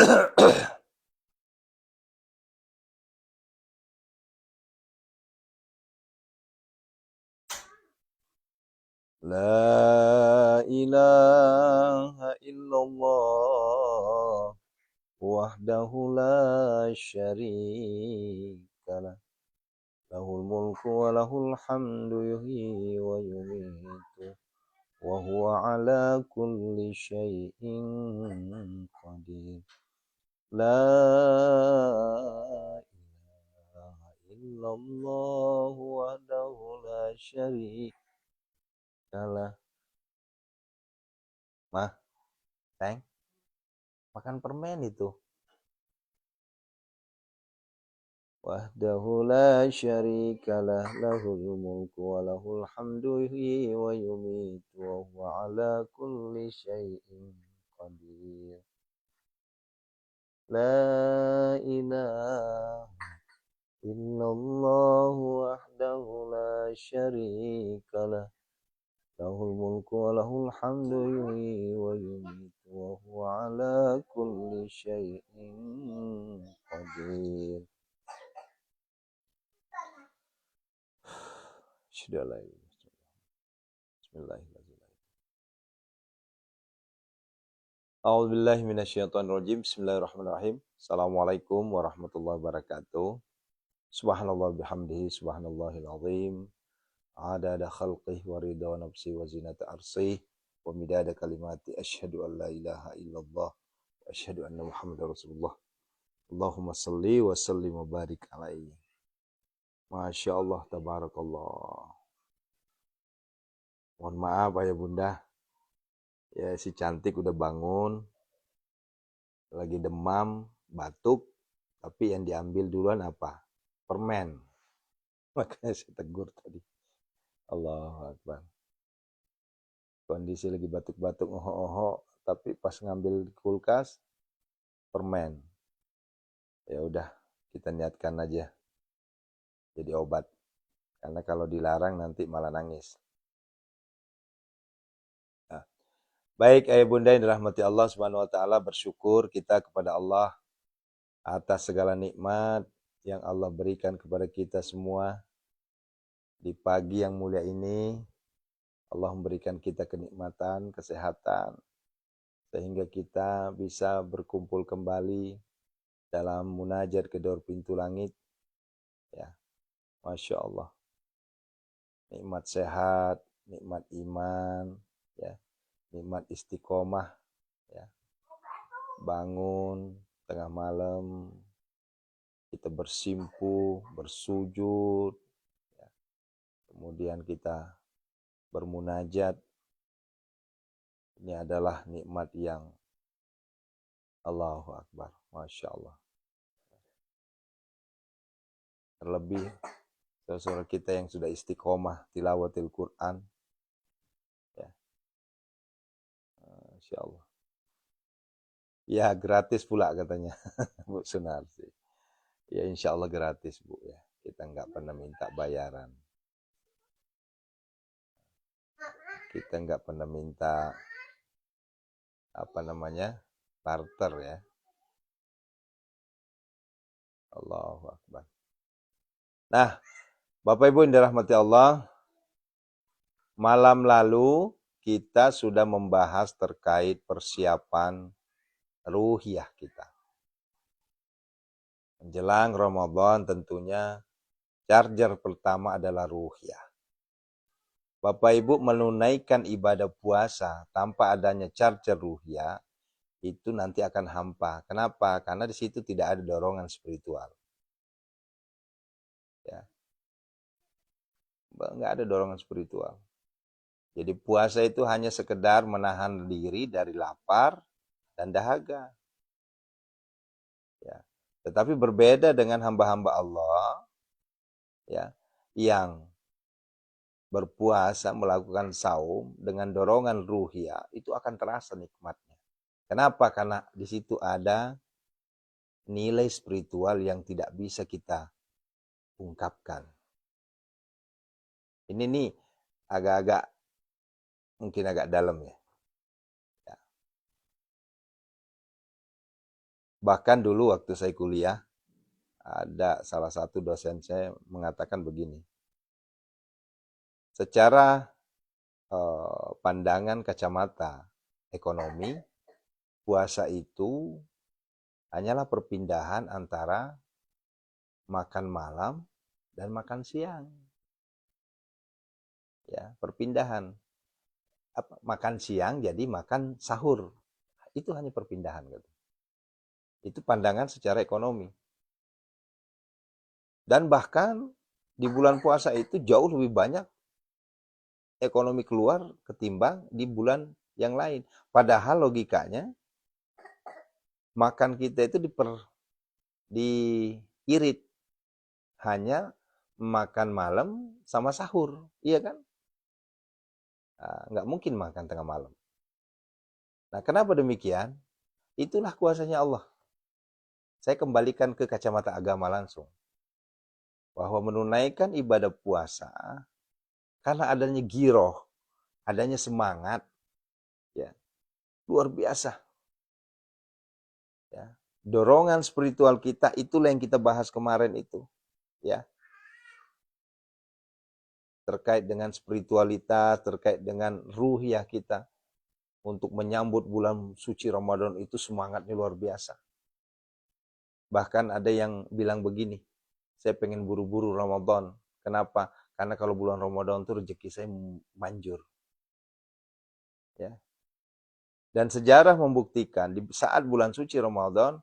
La ilaha illallah wahdahu la syarikalah lahul mulku wa lahul hamdu yuhyi wa yumiitu wa huwa ala kulli syai'in qadir. La ilaha illallah wahdahu la syarikalah. Mah, Teng, makan permen itu. Wahdahu la syarikalah lahul mulku wa lahul hamdu yuhyi wa yumiitu wa huwa ala kulli syai'in qadir. La ilaha illallah wahdahu la syarikalah lahul mulku wa lahul hamdu yuhyi wa yumiitu wa huwa ala kulli syai'in qadir. Bismillahirrahmanirrahim. A'udzubillahi minasyaitonirrajim. Bismillahirrahmanirrahim. Assalamualaikum warahmatullahi wabarakatuh. Subhanallah bihamdihi subhanallahil azim. Adada khalqihi wa ridha nafsi wa zinata arsih wa midada kalimati asyhadu an la ilaha illallah wa asyhadu anna muhammadar rasulullah. Allahumma salli wa sallim wa barik alaihi. Masya Allah, tabarakallah. Mohon maaf ayah bunda, ya si cantik udah bangun, lagi demam, batuk, tapi yang diambil duluan apa? Permen. Makanya saya tegur tadi. Allahu Akbar. Kondisi lagi batuk-batuk, oho-oho, tapi pas ngambil di kulkas, permen. Ya udah, kita niatkan aja jadi obat. Karena kalau dilarang nanti malah nangis. Nah, baik ayah bunda yang dirahmati Allah Subhanahu wa taala, bersyukur kita kepada Allah atas segala nikmat yang Allah berikan kepada kita semua. Di pagi yang mulia ini Allah memberikan kita kenikmatan, kesehatan, sehingga kita bisa berkumpul kembali dalam munajat kedua pintu langit. Ya, Masya Allah. Nikmat sehat, nikmat iman, ya, nikmat istiqomah, ya. Bangun tengah malam, kita bersimpuh, bersujud, ya. Kemudian kita bermunajat. Ini adalah nikmat yang Allahu Akbar, Masya Allah. Terlebih saudara kita yang sudah istiqomah tilawatil Quran, ya, Masya Allah. Ya gratis pula katanya Bu Sunarsi. Ya insya Allah gratis Bu, ya. Kita nggak pernah minta bayaran. Kita nggak pernah minta barter, ya. Allahu Akbar. Nah, Bapak Ibu yang dirahmati Allah, malam lalu kita sudah membahas terkait persiapan ruhiyah kita. Menjelang Ramadan tentunya charger pertama adalah ruhiyah. Bapak Ibu menunaikan ibadah puasa tanpa adanya charger ruhiyah, itu nanti akan hampa. Kenapa? Karena di situ tidak ada dorongan spiritual. Ya. Nggak ada dorongan spiritual. Jadi puasa itu hanya sekedar menahan diri dari lapar dan dahaga. Ya. Tetapi berbeda dengan hamba-hamba Allah, ya, yang berpuasa melakukan saum dengan dorongan ruhiyah, itu akan terasa nikmatnya. Kenapa? Karena di situ ada nilai spiritual yang tidak bisa kita ungkapkan. Ini nih agak-agak mungkin agak dalam, ya. Bahkan dulu waktu saya kuliah, ada salah satu dosen saya mengatakan begini, secara pandangan kacamata ekonomi, puasa itu hanyalah perpindahan antara makan malam dan makan siang. Ya, perpindahan. Makan siang jadi makan sahur. Itu hanya perpindahan gitu. Itu pandangan secara ekonomi. Dan bahkan di bulan puasa itu jauh lebih banyak ekonomi keluar ketimbang di bulan yang lain. Padahal logikanya makan kita itu diirit hanya makan malam sama sahur, iya kan? Nah, nggak mungkin makan tengah malam. Nah, kenapa demikian? Itulah kuasanya Allah. Saya kembalikan ke kacamata agama langsung. Bahwa menunaikan ibadah puasa, karena adanya giroh, adanya semangat, ya luar biasa. Ya. Dorongan spiritual kita, itulah yang kita bahas kemarin itu. Ya, terkait dengan spiritualitas, terkait dengan ruhiyah kita. Untuk menyambut bulan suci Ramadan itu semangatnya luar biasa. Bahkan ada yang bilang begini, saya pengen buru-buru Ramadan. Kenapa? Karena kalau bulan Ramadan itu rezeki saya manjur. Ya. Dan sejarah membuktikan di saat bulan suci Ramadan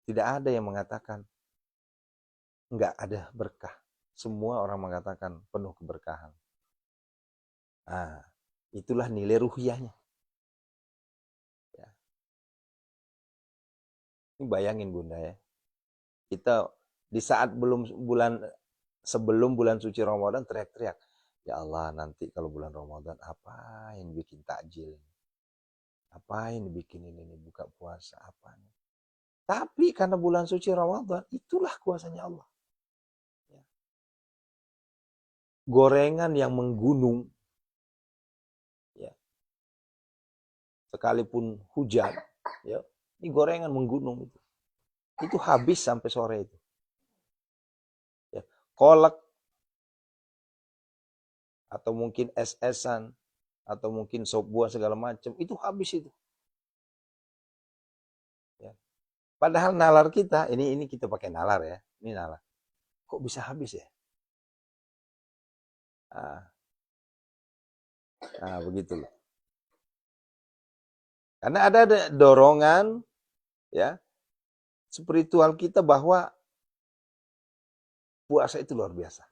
tidak ada yang mengatakan enggak ada berkah. Semua orang mengatakan penuh keberkahan. Nah, itulah nilai ruhiyahnya. Ya. Ini bayangin Bunda ya. Kita di saat sebelum bulan suci Ramadan teriak-teriak, ya Allah nanti kalau bulan Ramadan apa yang bikin takjil, apa yang bikin ini buka puasa apa nih. Tapi karena bulan suci Ramadan itulah kuasanya Allah. Ya. Gorengan yang menggunung, ya, sekalipun hujan, ya, ini gorengan menggunung itu habis sampai sore itu. Ya. Kolak atau mungkin es-esan atau mungkin sop buah segala macam itu habis itu. Ya. Padahal nalar kita ini kita pakai nalar ya, ini nalar. Kok bisa habis ya? Nah begitu loh. Karena ada dorongan ya spiritual kita bahwa puasa itu luar biasa.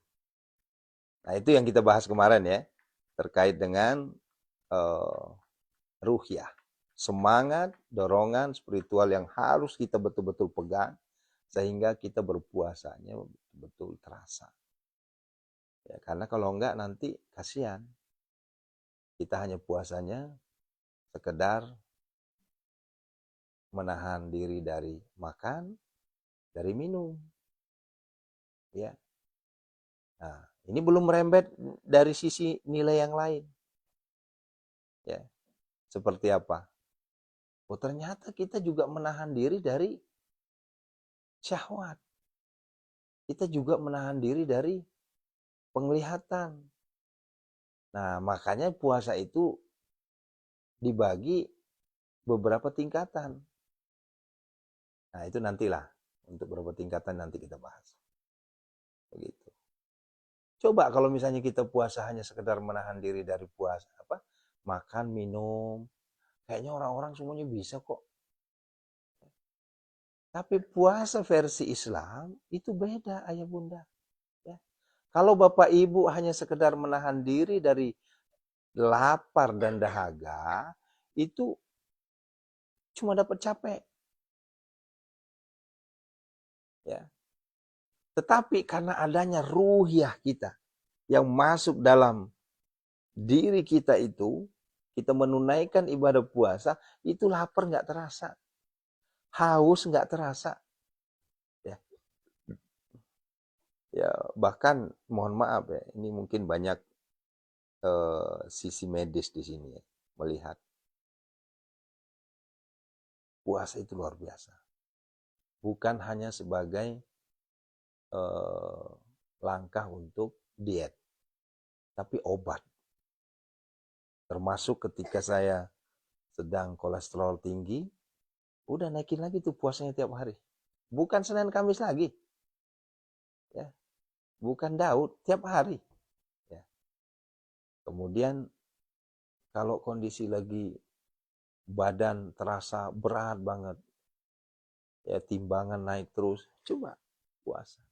Nah itu yang kita bahas kemarin ya terkait dengan ruhiyah. Semangat, dorongan spiritual yang harus kita betul-betul pegang sehingga kita berpuasanya betul terasa. Ya, karena kalau enggak nanti kasihan. Kita hanya puasanya sekedar menahan diri dari makan, dari minum. Ya. Nah, ini belum merembet dari sisi nilai yang lain. Ya. Seperti apa? Oh, ternyata kita juga menahan diri dari syahwat. Kita juga menahan diri dari penglihatan. Nah, makanya puasa itu dibagi beberapa tingkatan. Nah, itu nantilah. Untuk beberapa tingkatan nanti kita bahas. Begitu. Coba kalau misalnya kita puasa hanya sekedar menahan diri dari puasa, makan, minum, kayaknya orang-orang semuanya bisa kok. Tapi puasa versi Islam itu beda, ayah bunda. Ya. Kalau bapak ibu hanya sekedar menahan diri dari lapar dan dahaga, itu cuma dapat capek. Ya. Tetapi karena adanya ruhiyah kita yang masuk dalam diri kita itu, kita menunaikan ibadah puasa, itu lapar nggak terasa. Haus nggak terasa. Ya. Ya, bahkan mohon maaf ya, ini mungkin banyak sisi medis di sini ya, melihat puasa itu luar biasa. bukan hanya sebagai langkah untuk diet, tapi obat. Termasuk ketika saya sedang kolesterol tinggi, udah naikin lagi tuh puasanya tiap hari. Bukan Senin Kamis lagi. Ya. Bukan Daud, tiap hari. Ya. Kemudian kalau kondisi lagi badan terasa berat banget, ya timbangan naik terus, coba puasa.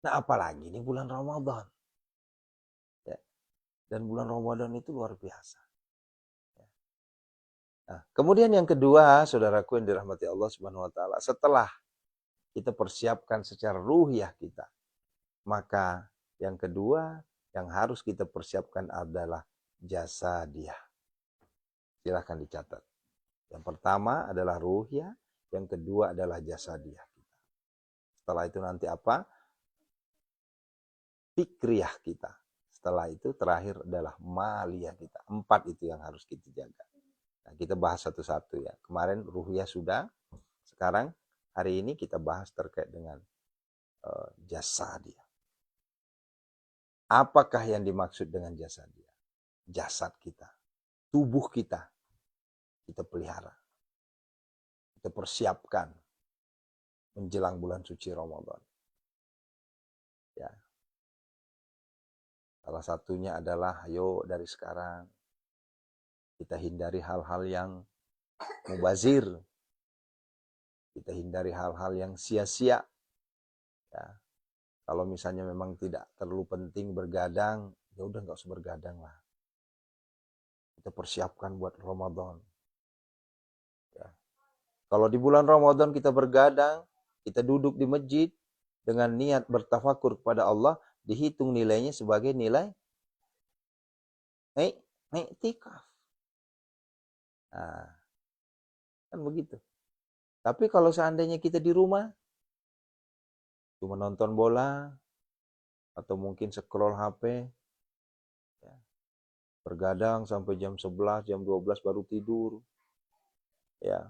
Nah apalagi ini bulan Ramadan. Ya. Dan bulan Ramadan itu luar biasa. Ya. Nah, kemudian yang kedua, saudaraku yang dirahmati Allah Subhanahu wa taala, setelah kita persiapkan secara ruhiyah kita, maka yang kedua yang harus kita persiapkan adalah jasa dia. Silahkan dicatat. Yang pertama adalah ruhiyah, yang kedua adalah jasa dia. Setelah itu nanti apa? Fikriyah kita. Setelah itu terakhir adalah maliyah kita. 4 itu yang harus kita jaga. Nah, kita bahas satu-satu ya. Kemarin ruhiyah sudah. Sekarang hari ini kita bahas terkait dengan jasa dia. Apakah yang dimaksud dengan jasa dia? Jasad kita, tubuh kita pelihara. Kita persiapkan menjelang bulan suci Ramadan. Ya. Salah satunya adalah ayo dari sekarang kita hindari hal-hal yang mubazir. Kita hindari hal-hal yang sia-sia. Ya. Kalau misalnya memang tidak terlalu penting bergadang, ya udah nggak usah bergadang lah. Kita persiapkan buat Ramadan. Ya. Kalau di bulan Ramadan kita bergadang, kita duduk di masjid dengan niat bertafakur kepada Allah, dihitung nilainya sebagai nilai iktikaf. Nah, kan begitu. Tapi kalau seandainya kita di rumah, cuma nonton bola, atau mungkin scroll HP, ya, bergadang sampai jam 11, jam 12 baru tidur, ya,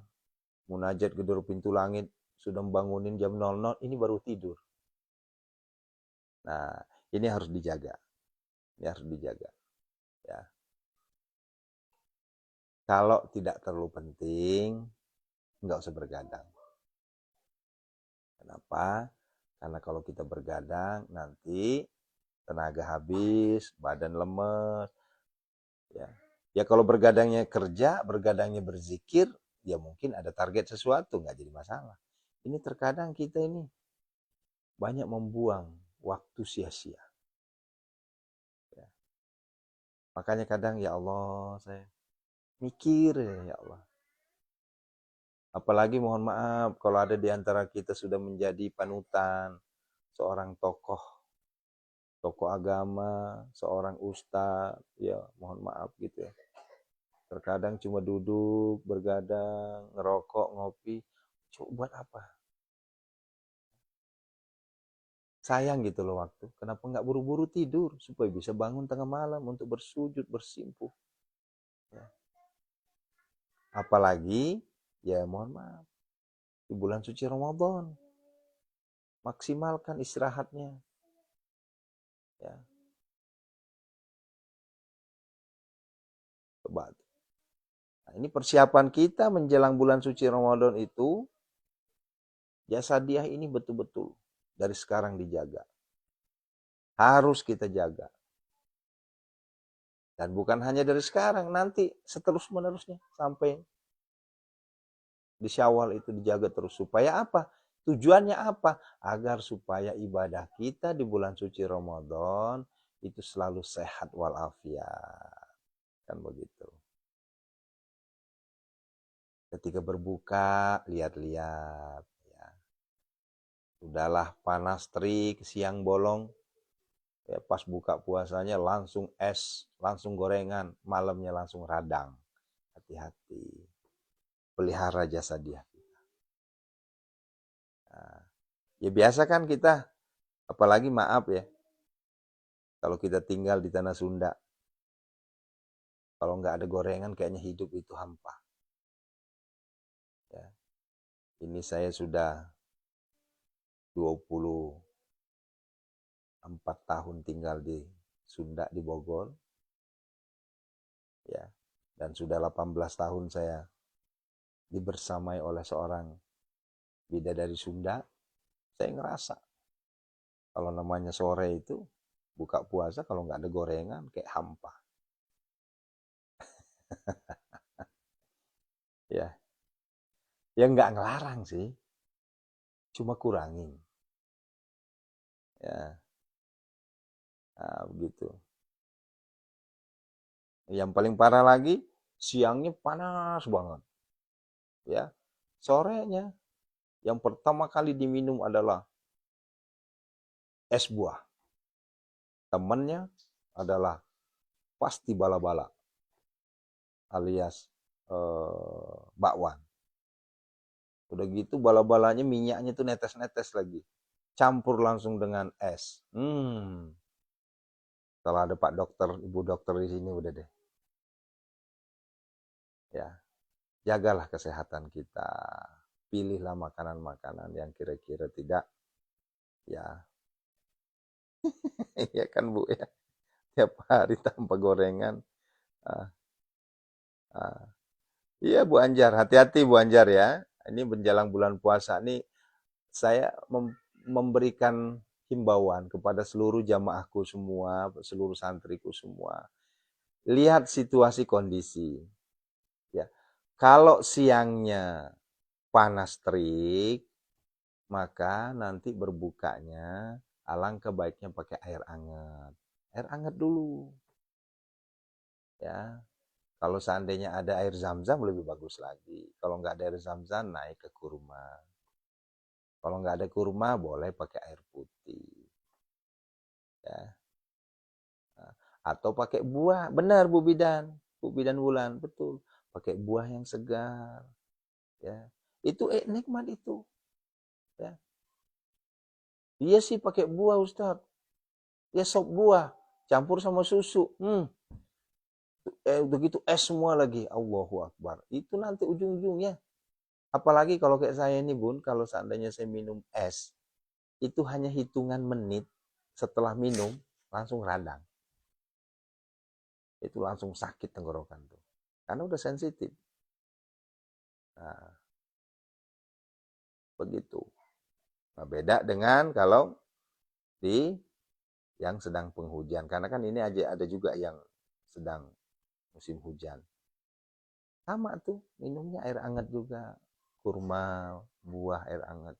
munajat gedor pintu langit, sudah membangunin jam 00, ini baru tidur. Nah, ini harus dijaga. Ini harus dijaga. Ya. Kalau tidak terlalu penting, nggak usah bergadang. Kenapa? Karena kalau kita bergadang, nanti tenaga habis, badan lemes. Ya kalau bergadangnya kerja, bergadangnya berzikir, ya mungkin ada target sesuatu, nggak jadi masalah. Ini terkadang kita ini banyak membuang waktu sia-sia. Ya. Makanya kadang ya Allah, saya mikir ya Allah. Apalagi mohon maaf kalau ada di antara kita sudah menjadi panutan seorang tokoh agama, seorang ustadz, ya mohon maaf gitu ya. Terkadang cuma duduk, bergadang, ngerokok, ngopi, coba buat apa? Sayang gitu loh waktu. Kenapa nggak buru-buru tidur supaya bisa bangun tengah malam untuk bersujud, bersimpuh. Ya. Apalagi, ya mohon maaf, di bulan suci Ramadan, maksimalkan istirahatnya. Ya. Coba. Nah, ini persiapan kita menjelang bulan suci Ramadan itu, jasadiah ini betul-betul dari sekarang dijaga. Harus kita jaga. Dan bukan hanya dari sekarang, nanti seterus-menerusnya sampai di Syawal itu dijaga terus. Supaya apa? Tujuannya apa? Agar supaya ibadah kita di bulan suci Ramadan itu selalu sehat walafiat. Kan begitu. Ketika berbuka, lihat-lihat. Ya. Udahlah panas terik, siang bolong. Ya, pas buka puasanya langsung es, langsung gorengan, malamnya langsung radang. Hati-hati. Pelihara jasa dia. Nah, ya biasa kan kita, apalagi maaf ya, kalau kita tinggal di tanah Sunda, kalau nggak ada gorengan kayaknya hidup itu hampa. Ya. Ini saya sudah 24 tahun tinggal di Sunda, di Bogor, ya, dan sudah 18 tahun saya dibersamai oleh seorang bidadari Sunda. Saya ngerasa kalau namanya sore itu buka puasa, kalau nggak ada gorengan kayak hampa. Ya, ya nggak ngelarang sih, cuma kurangin. Ya, nah, begitu. Yang paling parah lagi, siangnya panas banget. Ya, sorenya yang pertama kali diminum adalah es buah. Temannya adalah pasti bala-bala alias bakwan. Udah gitu bala-balanya minyaknya tuh netes-netes lagi. Campur langsung dengan es. Kalau ada Pak Dokter, Ibu Dokter di sini udah deh. Ya, jagalah kesehatan kita. Pilihlah makanan-makanan yang kira-kira tidak, ya, ya kan Bu ya. Tiap hari tanpa gorengan. Ah, ah. Iya Bu Anjar, hati-hati Bu Anjar ya. Ini menjelang bulan puasa nih, saya memberikan himbauan kepada seluruh jamaahku semua, seluruh santriku semua. Lihat situasi kondisi. Ya, kalau siangnya panas terik, maka nanti berbukanya alangkah baiknya pakai air hangat. Air hangat dulu. Ya, kalau seandainya ada air zam-zam lebih bagus lagi. Kalau nggak ada air zam-zam, naik ke kurma. Kalau nggak ada kurma, boleh pakai air putih. Ya. Atau pakai buah. Benar Bu Bidan. Bu Bidan Wulan, betul. Pakai buah yang segar. Ya. Itu nikmat itu. Ya. Iya sih pakai buah Ustaz. Ya sop buah. Campur sama susu. Begitu es semua lagi. Allahu Akbar. Itu nanti ujung-ujungnya. Apalagi kalau kayak saya ini Bun, kalau seandainya saya minum es, itu hanya hitungan menit setelah minum, langsung radang. Itu langsung sakit tenggorokan tuh. Karena udah sensitif. Nah, begitu. Nah, beda dengan kalau di yang sedang penghujan. Karena kan ini aja ada juga yang sedang musim hujan. Sama tuh, minumnya air hangat juga. Kurma, buah, air hangat.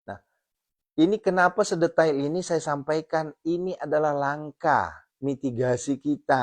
Nah, ini kenapa sedetail ini saya sampaikan, ini adalah langkah mitigasi kita